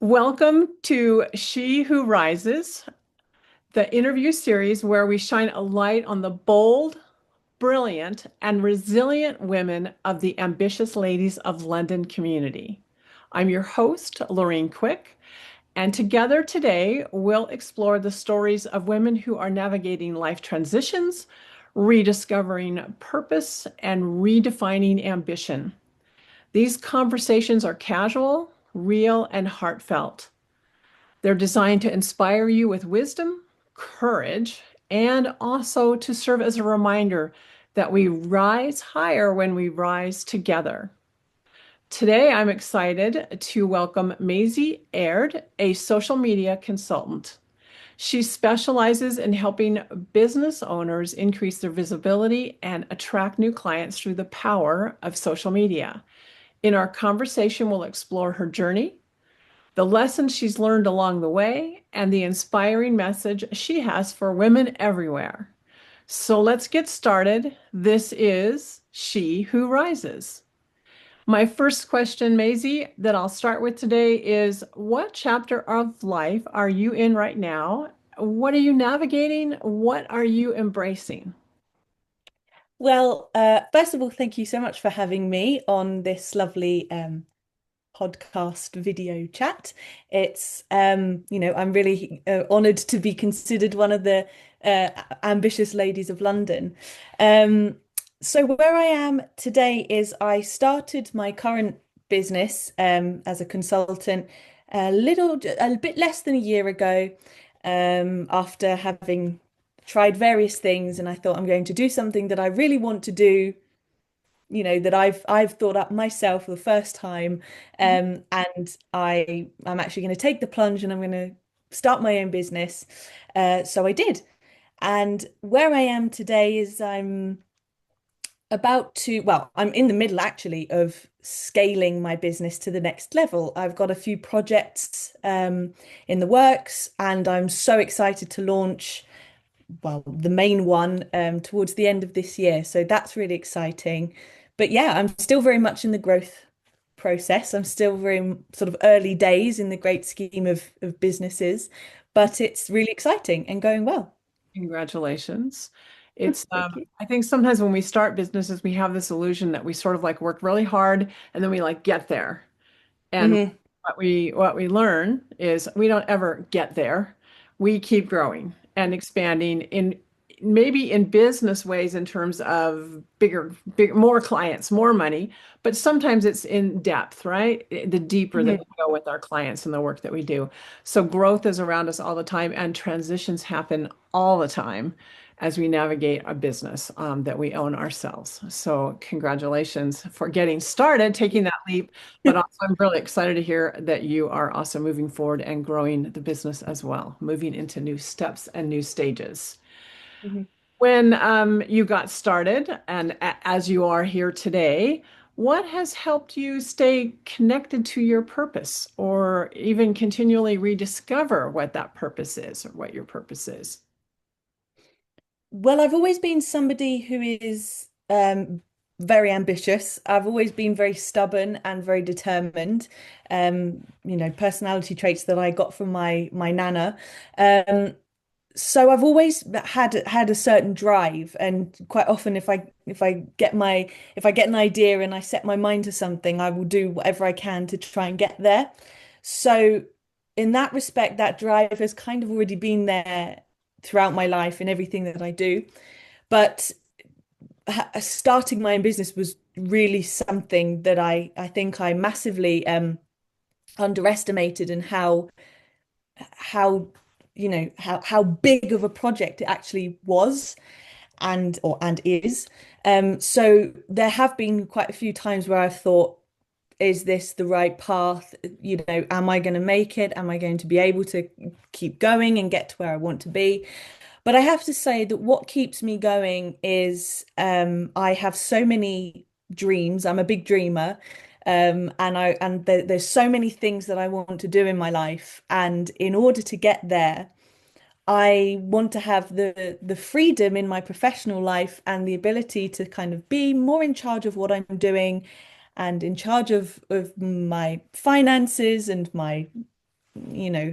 Welcome to She Who Rises, the interview series where we shine a light on the bold, brilliant, and resilient women of the ambitious ladies of London community. I'm your host, Lorraine Quick, and together today we'll explore the stories of women who are navigating life transitions, rediscovering purpose, and redefining ambition. These conversations are casual, real, and heartfelt. They're designed to inspire you with wisdom, courage, and also to serve as a reminder that we rise higher when we rise together. Today, I'm excited to welcome Maisie A.L.L, a social media consultant. She specializes in helping business owners increase their visibility and attract new clients through the power of social media. In our conversation, we'll explore her journey, the lessons she's learned along the way, and the inspiring message she has for women everywhere. So let's get started. This is She Who Rises. My first question, Maisie, that I'll start with today is what chapter of life are you in right now? What are you navigating? What are you embracing? First of all, thank you so much for having me on this lovely podcast video chat. I'm really honored to be considered one of the ambitious ladies of London. Um, so where I am today is I started my current business as a consultant a bit less than a year ago, after having tried various things, and I thought I'm going to do something that I really want to do, that I've thought up myself for the first time. And I'm actually going to take the plunge and I'm going to start my own business. So I did. And where I am today is I'm in the middle actually of scaling my business to the next level. I've got a few projects in the works, and I'm so excited to launch, well, the main one towards the end of this year. So that's really exciting. But yeah, I'm still very much in the growth process. I'm still very sort of early days in the great scheme of businesses, but it's really exciting and going well. Congratulations. It's, Thank you. I think sometimes when we start businesses, we have this illusion that we sort of like work really hard and then we like get there. And Hmm. what we learn is we don't ever get there. We keep growing and expanding in maybe in business ways in terms of more clients, more money, but sometimes it's in depth, right? The deeper that Hmm. we go with our clients and the work that we do. So growth is around us all the time, and transitions happen all the time as we navigate a business that we own ourselves. So congratulations for getting started, taking that leap. But also, I'm really excited to hear that you are also moving forward and growing the business as well, moving into new steps and new stages. Hmm. When you got started, and as you are here today, what has helped you stay connected to your purpose or even continually rediscover what that purpose is or what your purpose is? Well, I've always been somebody who is very ambitious. I've always been very stubborn and very determined. Personality traits that I got from my nana. Um, so I've always had a certain drive, and quite often if I get an idea and I set my mind to something, I will do whatever I can to try and get there. So in that respect, that drive has kind of already been there throughout my life in everything that I do. But starting my own business was really something that I think I massively underestimated, and how how big of a project it actually was and is. So there have been quite a few times where I've thought, is this the right path? Am I going to make it? Am I going to be able to keep going and get to where I want to be? But I have to say that what keeps me going is I have so many dreams. I'm a big dreamer. There's so many things that I want to do in my life. And in order to get there, I want to have the freedom in my professional life and the ability to kind of be more in charge of what I'm doing and in charge of my finances and my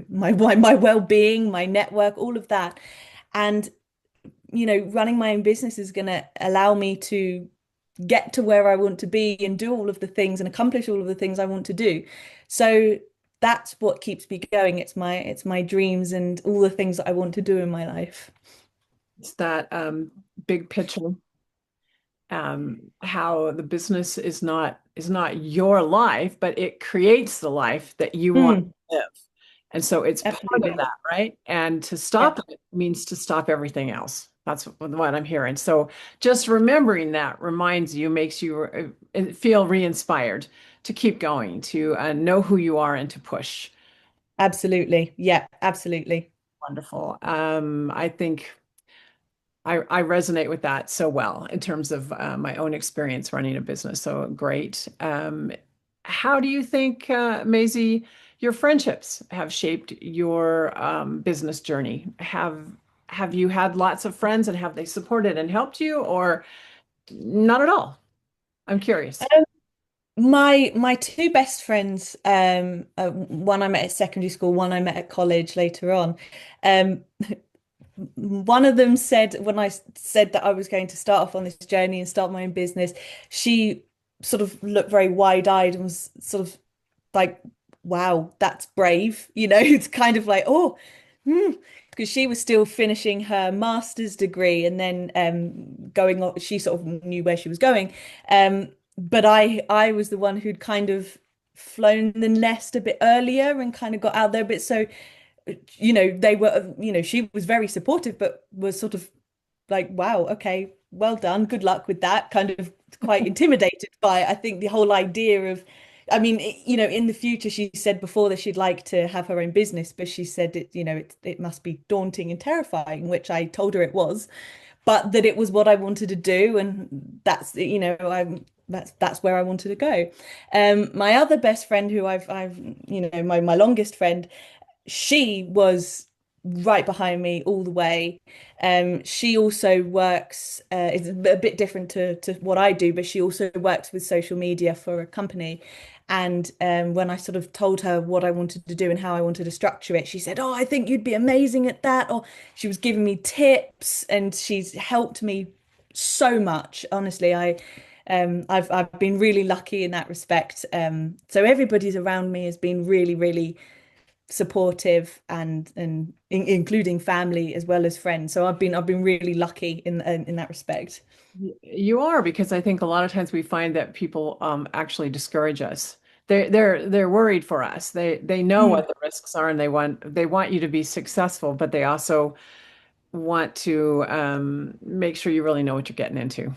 my well-being, my network, all of that. And running my own business is going to allow me to get to where I want to be and do all of the things and accomplish all of the things I want to do. So that's what keeps me going. It's my dreams and all the things that I want to do in my life. It's that big picture, how the business is not your life, but it creates the life that you want Mm, to live. And so it's part of absolutely. that, right? And to Yeah, stop it means to stop everything else. That's what I'm hearing. So just remembering that reminds you, makes you feel re-inspired to keep going, to know who you are and to push. absolutely. Yeah, absolutely. Wonderful. I think I resonate with that so well in terms of my own experience running a business. So great. How do you think, Maisie, your friendships have shaped your business journey? Have you had lots of friends and have they supported and helped you, or not at all? I'm curious. My two best friends, one I met at secondary school, one I met at college later on. Um, One of them said when I said that I was going to start off on this journey and start my own business, she sort of looked very wide-eyed and was sort of like, wow, that's brave. It's kind of like, oh, because she was still finishing her master's degree and then going on, she sort of knew where she was going. But I was the one who'd kind of flown the nest a bit earlier and kind of got out there a bit. So they were, she was very supportive, but was sort of like, wow, okay, well done, good luck with that. Kind of quite intimidated by, I think, the whole idea of, I mean, in the future, she said before that she'd like to have her own business, but she said it must be daunting and terrifying, which I told her it was, but that it was what I wanted to do, and that's where I wanted to go. My other best friend, who I've my longest friend, she was right behind me all the way. She also works, it's a bit different to what I do, but she also works with social media for a company. And when I sort of told her what I wanted to do and how I wanted to structure it, she said, "Oh, I think you'd be amazing at that." Or she was giving me tips and she's helped me so much. Honestly, I've been really lucky in that respect. So everybody's around me has been really, really supportive and including family as well as friends. So I've been really lucky in that respect. You are, because I think a lot of times we find that people actually discourage us. They're worried for us. They know Mm. what the risks are and they want you to be successful, but they also want to make sure you really know what you're getting into,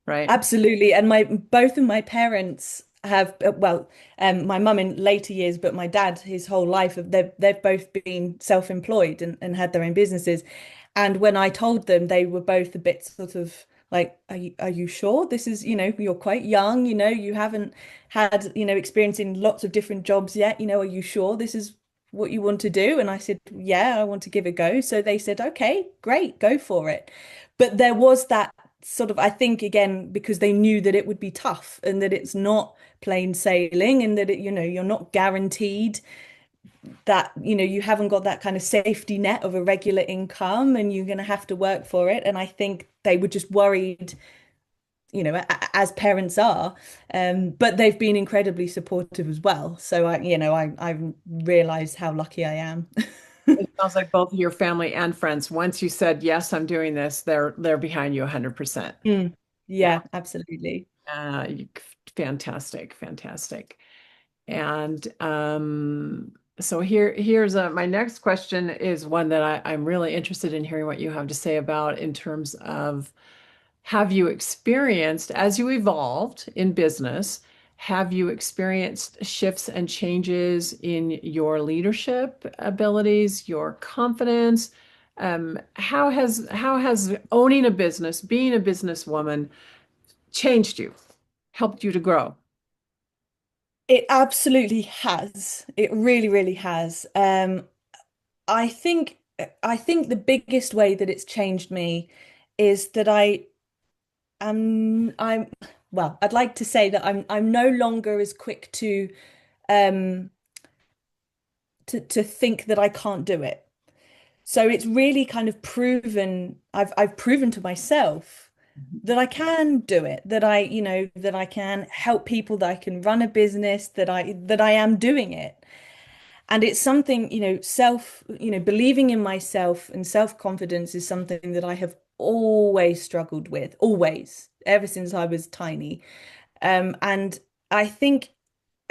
right? Absolutely. And my both of my parents have well, my mum in later years, but my dad his whole life they've both been self-employed and had their own businesses. And when I told them, they were both a bit sort of like, are you sure? This is, you're quite young, you haven't had, experience in lots of different jobs yet, are you sure this is what you want to do? And I said, yeah, I want to give it a go. So they said, okay, great, go for it. But there was that sort of, I think, again, because they knew that it would be tough and that it's not plain sailing and that you're not guaranteed that, you haven't got that kind of safety net of a regular income and you're going to have to work for it. And I think they were just worried, as parents are. But they've been incredibly supportive as well. So I've realized how lucky I am. It sounds like both your family and friends, once you said, yes, I'm doing this, they're behind you 100%. Mm. Yeah. Yeah, absolutely. Uh, you- Fantastic, fantastic. And so here's my next question is one that I'm really interested in hearing what you have to say about in terms of have you experienced, as you evolved in business, have you experienced shifts and changes in your leadership abilities, your confidence? How has owning a business, being a businesswoman, changed you, helped you to grow? It absolutely has. It really, really has. I think the biggest way that it's changed me is that I'm well, I'd like to say that I'm no longer as quick um to think that I can't do it. So it's really kind of proven, I've proven to myself that I can do it, that that I can help people, that I can run a business, that I am doing it. And it's something, believing in myself and self-confidence is something that I have always struggled with, always, ever since I was tiny. And I think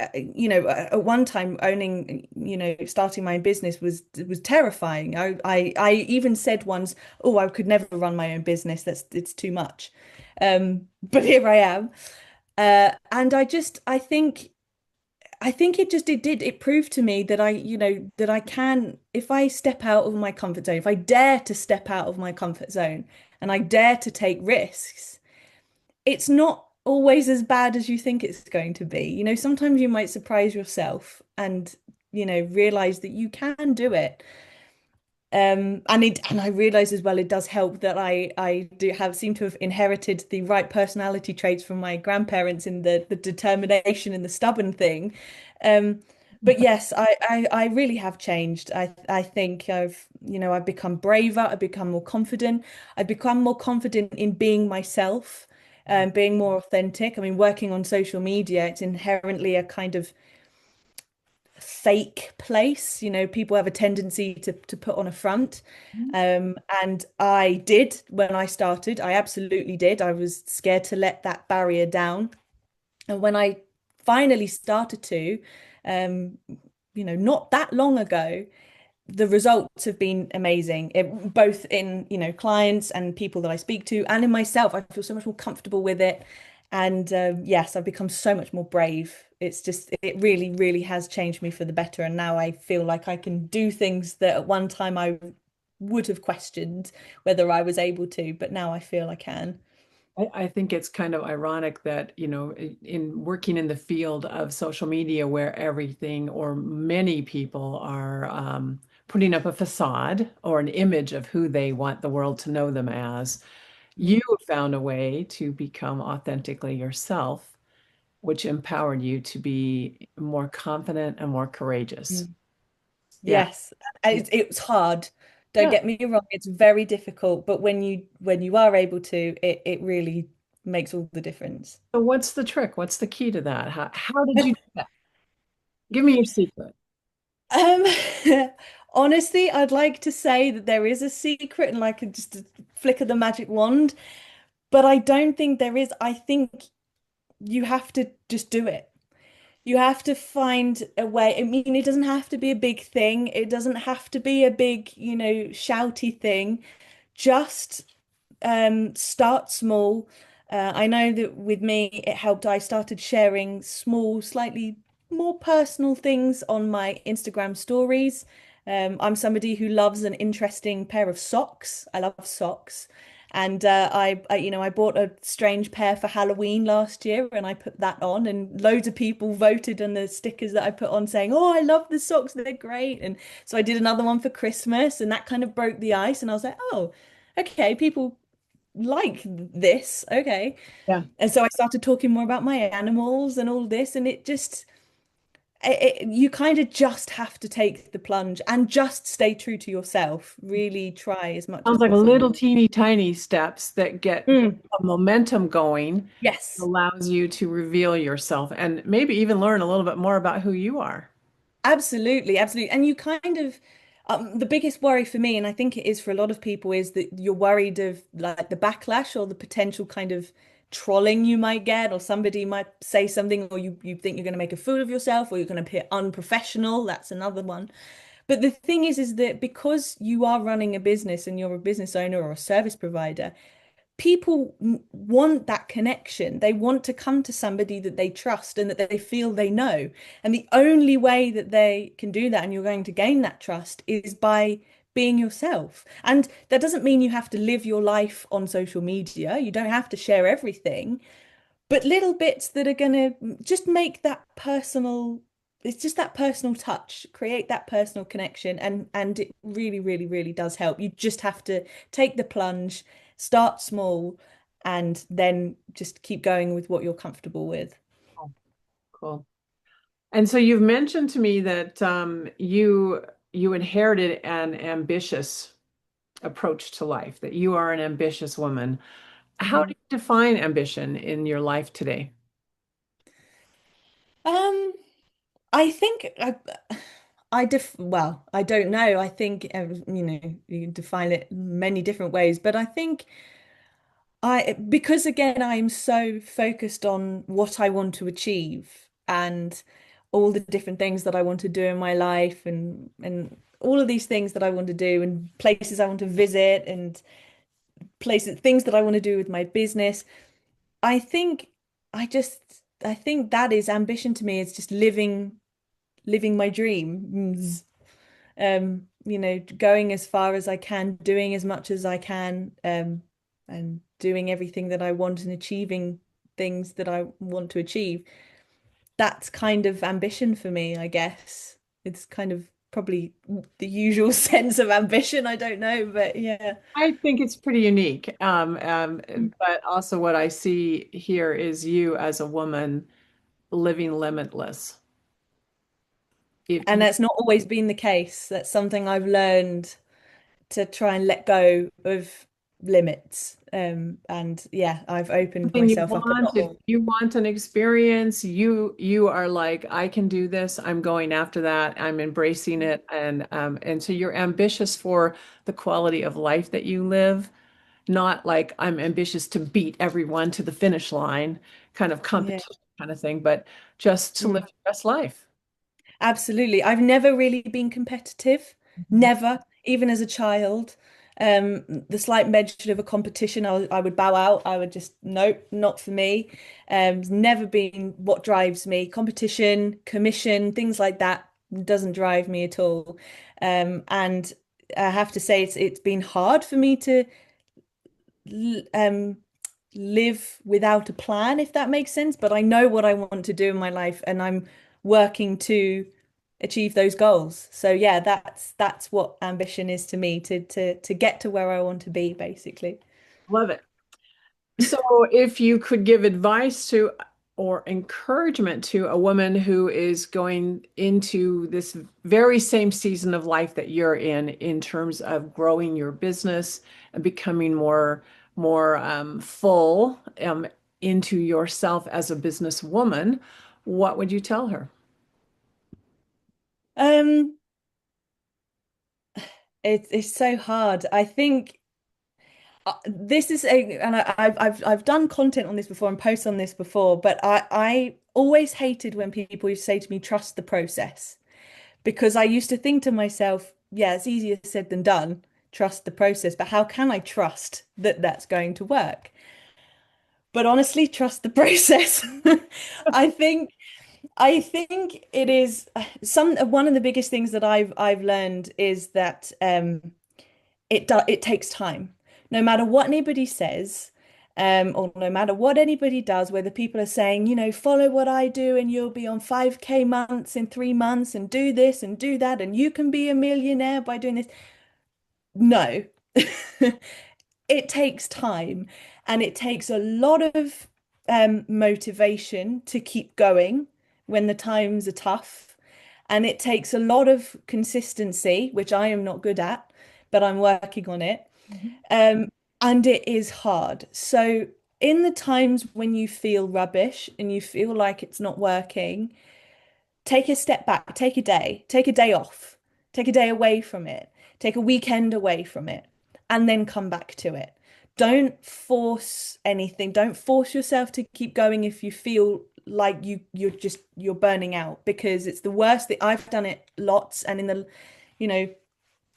at one time owning, starting my own business was terrifying. I even said once, oh, I could never run my own business. It's too much. But here I am. And I think it proved to me that that I can, if I step out of my comfort zone, if I dare to step out of my comfort zone and I dare to take risks, it's not always as bad as you think it's going to be. Sometimes you might surprise yourself and, realize that you can do it. And I realize as well it does help that I do have seem to have inherited the right personality traits from my grandparents in the determination and the stubborn thing. Um, but yes, I really have changed. I think I've become braver, I've become more confident, I've become more confident in being myself, being more authentic. I mean, working on social media, it's inherently a kind of fake place. People have a tendency to put on a front. And I did when I started. I absolutely did. I was scared to let that barrier down. And when I finally started to, um, not that long ago, the results have been amazing, both in, clients and people that I speak to, and in myself. I feel so much more comfortable with it. And yes, I've become so much more brave. It really, really has changed me for the better. And now I feel like I can do things that at one time I would have questioned whether I was able to, but now I feel I can. I think it's kind of ironic that, in working in the field of social media where everything or many people are putting up a facade or an image of who they want the world to know them as, you found a way to become authentically yourself, which empowered you to be more confident and more courageous. Mm. Yeah. Yes, and it's hard. Don't Yeah. get me wrong, it's very difficult, but when you are able to, it really makes all the difference. So what's the trick? What's the key to that? How did you do that? Give me your secret. Um, honestly, I'd like to say that there is a secret and like just a flick of the magic wand, but I don't think there is. I think you have to just do it. You have to find a way. I mean, it doesn't have to be a big thing. It doesn't have to be a big, shouty thing. Just start small. I know that with me, it helped. I started sharing small, slightly more personal things on my Instagram stories. I'm somebody who loves an interesting pair of socks. I love socks. And I bought a strange pair for Halloween last year, and I put that on, and loads of people voted on the stickers that I put on, saying, "Oh, I love the socks; they're great." And so I did another one for Christmas, and that kind of broke the ice. And I was like, "Oh, okay, people like this. Okay." Yeah. And so I started talking more about my animals and all this, and you kind of just have to take the plunge and just stay true to yourself. Really try as much as Sounds like possible. little teeny tiny steps that get Mm, a momentum going, yes. allows you to reveal yourself and maybe even learn a little bit more about who you are. Absolutely, absolutely. And you kind of, the biggest worry for me, and I think it is for a lot of people, is that you're worried of like the backlash or the potential kind of trolling you might get, or somebody might say something, or you think you're going to make a fool of yourself, or you're going to appear unprofessional. That's another one. But the thing is that because you are running a business and you're a business owner or a service provider, people want that connection. They want to come to somebody that they trust and that they feel they know. And the only way that they can do that and you're going to gain that trust is by being yourself. And that doesn't mean you have to live your life on social media. You don't have to share everything, but little bits that are going to just make that personal. It's just that personal touch, create that personal connection, and it really, really, really does help. You just have to take the plunge, start small, and then just keep going with what you're comfortable with. Oh, cool. And so you've mentioned to me that you inherited an ambitious approach to life, that you are an ambitious woman. How do Mhm. you define ambition in your life today? Um, I think I def well, I don't know. I think you can define it many different ways, but I think because again, I'm so focused on what I want to achieve and all the different things that I want to do in my life and all of these things that I want to do and places I want to visit and places things that I want to do with my business. I think I think that is ambition to me. It's just living my dreams. Going as far as I can, doing as much as I can, and doing everything that I want and achieving things that I want to achieve. That's kind of ambition for me, I guess. It's kind of probably the usual sense of ambition. I don't know, but yeah. I think it's pretty unique. But also what I see here is you as a woman living limitless. If And you, that's not always been the case. That's something I've learned to try and let go of limits. And yeah, I've opened something you myself up a want, lot if more. you want an experience, you are like, I can do this. I'm going after that. I'm embracing it, and so you're ambitious for the quality of life that you live, not like I'm ambitious to beat everyone to the finish line, kind of Yeah. competition kind of thing, but just to live Mm. your best life. Absolutely. I've never really been competitive. Mhm. Never, even as a child. The slight mention of a competition, I would bow out. I would just, nope, not for me. It's never been what drives me. Competition, commission, things like that doesn't drive me at all. And I have to say, it's been hard for me to um live without a plan, if that makes sense. But I know what I want to do in my life, and I'm working to achieve those goals. So yeah, that's what ambition is to me, to get to where I want to be, basically. Love it. So, if you could give advice to or encouragement to a woman who is going into this very same season of life that you're in terms of growing your business and becoming more full into yourself as a businesswoman, what would you tell her? Um, it's so hard. I think this is and I've done content on this before and posts on this before, but I always hated when people used to say to me, trust the process. Because I used to think to myself, yeah, it's easier said than done, trust the process, but how can I trust that that's going to work? But honestly, trust the process. I think I think it is some one of the biggest things that I've learned is that it takes time. No matter what anybody says, or no matter what anybody does, whether people are saying, follow what I do and you'll be on 5K months in 3 months and do this and do that and you can be a millionaire by doing this. No. It takes time and it takes a lot of motivation to keep going when the times are tough. And it takes a lot of consistency, which I am not good at, but I'm working on it. Mhm. Um, and it is hard. So, in the times when you feel rubbish and you feel like it's not working, take a step back, take a day off, take a day away from it, take a weekend away from it, and then come back to it. Don't force anything. Don't force yourself to keep going if you feel like you're burning out because it's the worst thing. I've done it lots, and you know,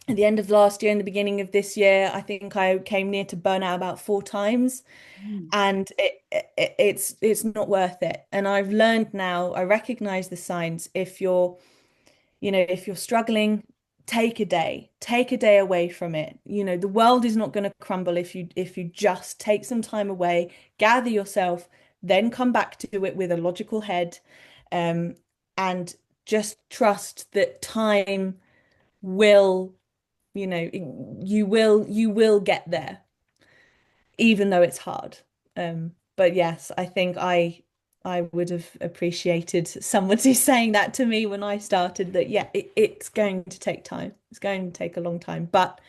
at the end of last year and the beginning of this year, I think I came near to burnout about 4 times, Mm. and it's not worth it. And I've learned now, I recognize the signs. If you're struggling, take a day away from it. The world is not going to crumble if you just take some time away, gather yourself, then come back to it with a logical head, um, and just trust that time will, you will get there, even though it's hard. But yes, I think I would have appreciated somebody saying that to me when I started that, yeah, it's going to take time. It's going to take a long time. But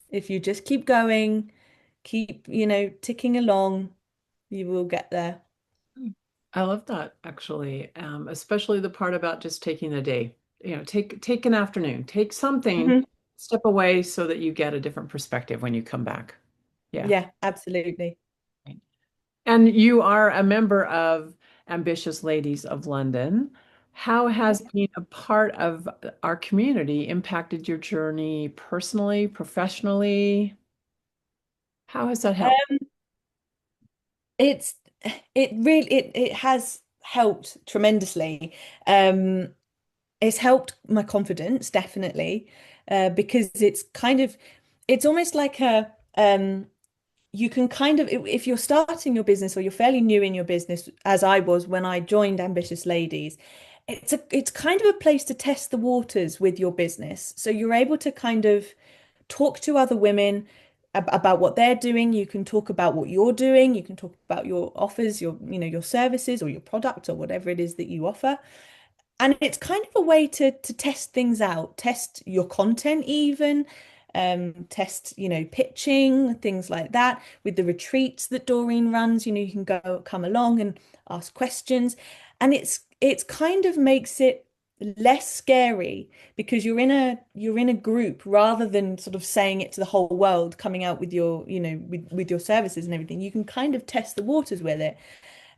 if you just keep going, keep, ticking along, you will get there. I love that actually, especially the part about just taking a day. Take an afternoon, take something, Mhm. step away so that you get a different perspective when you come back. Yeah. Yeah, absolutely. And you are a member of Ambitious Ladies of London. How has being a part of our community impacted your journey personally, professionally? How has that helped? It's it has helped tremendously. Um, it's helped my confidence definitely, because it's almost like a you can kind of if you're starting your business or you're fairly new in your business, as I was when I joined Ambitious Ladies, it's kind of a place to test the waters with your business. So you're able to kind of talk to other women about what they're doing. You can talk about what you're doing. You can talk about your offers, your services or your product or whatever it is that you offer. And it's kind of a way to test things out, test your content even, test, pitching, things like that. With the retreats that Doreen runs, you can come along and ask questions. And it's kind of makes it less scary because you're in a group rather than sort of saying it to the whole world, coming out with with your services and everything. You can kind of test the waters with it.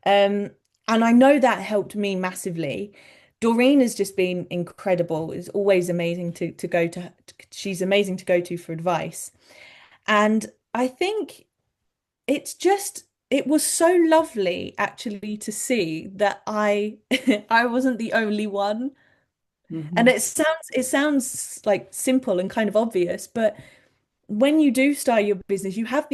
Um, and I know that helped me massively. Doreen has just been incredible. It's always amazing to go to. She's amazing to go to for advice. And I think it was so lovely actually to see that I wasn't the only one. And Mhm. it sounds like simple and kind of obvious, but when you do start your business, you have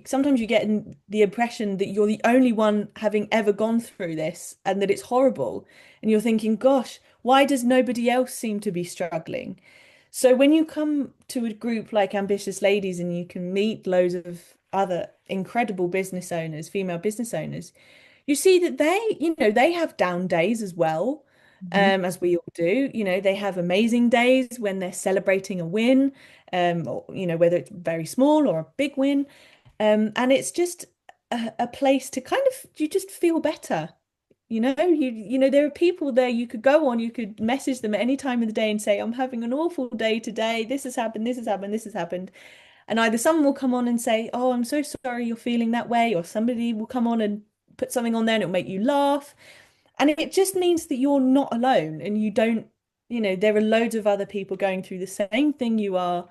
sometimes you get the impression that you're the only one having ever gone through this and that it's horrible. And you're thinking, gosh, why does nobody else seem to be struggling? So when you come to a group like Ambitious Ladies and you can meet loads of other incredible business owners, female business owners, you see that they have down days as well, Mhm. as we all do. They have amazing days when they're celebrating a win, or whether it's very small or a big win, and it's just a place to kind of you just feel better. There are people there you could go on, you could message them at any time of the day and say, I'm having an awful day today. This has happened, this has happened, this has happened. And either someone will come on and say, oh, I'm so sorry you're feeling that way, or somebody will come on and put something on there and it'll make you laugh. And it just means that you're not alone and you don't, there are loads of other people going through the same thing you are,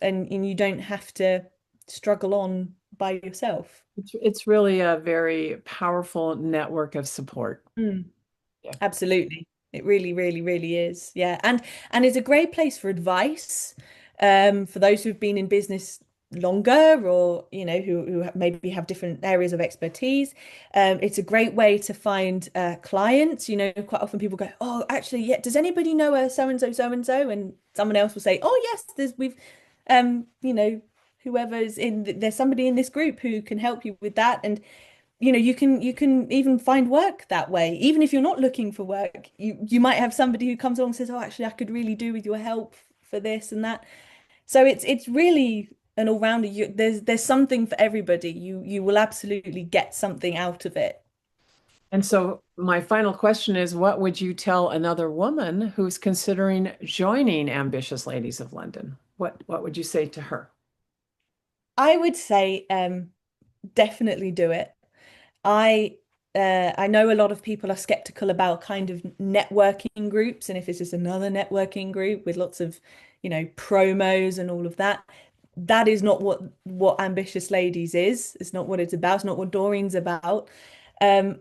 and you don't have to struggle on by yourself. It's really a very powerful network of support. Mm. Yeah. Absolutely. It really, really, really is. Yeah. And it's a great place for advice, for those who've been in business longer or, who maybe have different areas of expertise. It's a great way to find clients. Quite often people go, oh, actually, yeah, does anybody know a so and so, so and so? And someone else will say, oh, yes, um, you know, whoever's there's somebody in this group who can help you with that. And you can even find work that way. Even if you're not looking for work, you might have somebody who comes along and says, "Oh, actually, I could really do with your help for this and that." So it's really an all-rounder. There's something for everybody. You will absolutely get something out of it. And so my final question is, what would you tell another woman who's considering joining Ambitious Ladies of London? What would you say to her? I would say definitely do it. I know a lot of people are skeptical about kind of networking groups, and if it's just another networking group with lots of, promos and all of that. That is not what Ambitious Ladies is. It's not what it's about. It's not what Doreen's about. And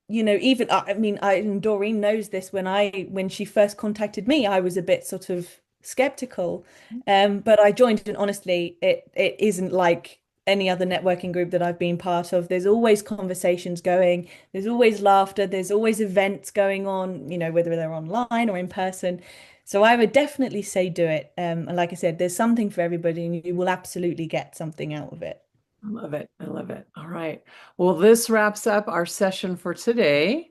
even I mean, and Doreen knows this. When she first contacted me, I was a bit sort of skeptical. But I joined, and honestly, it isn't like any other networking group that I've been part of. There's always conversations going, there's always laughter, there's always events going on, whether they're online or in person. So I would definitely say do it. And like I said, there's something for everybody, and you will absolutely get something out of it. I love it. I love it. All right. Well, this wraps up our session for today.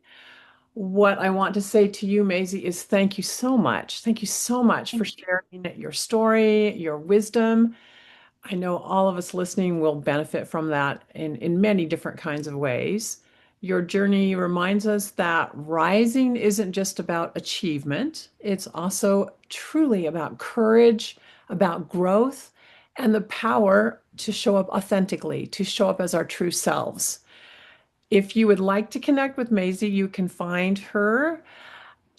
What I want to say to you, Maisie, is thank you so much. Thank you so much for Thank sharing your story, your wisdom. I know all of us listening will benefit from that in many different kinds of ways. Your journey reminds us that rising isn't just about achievement, it's also truly about courage, about growth, and the power to show up authentically, to show up as our true selves. If you would like to connect with Maisie, you can find her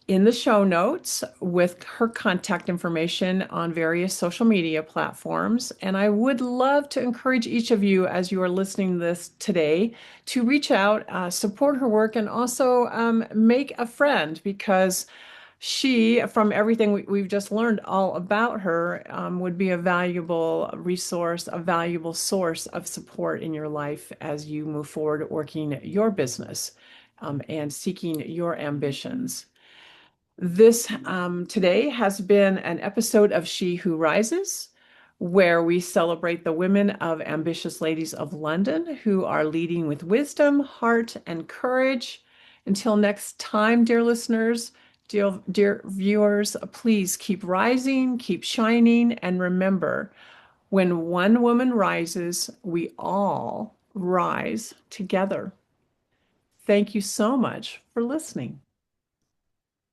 in the show notes with her contact information on various social media platforms. And I would love to encourage each of you as you are listening to this today to reach out, support her work, and also make a friend because she, from everything we've just learned all about her, would be a valuable resource, a valuable source of support in your life as you move forward working your business and seeking your ambitions. This today has been an episode of She Who Rises, where we celebrate the women of ambitious ladies of London who are leading with wisdom, heart, and courage. Until next time, dear listeners, dear viewers, please keep rising, keep shining, and remember, when one woman rises, we all rise together. Thank you so much for listening.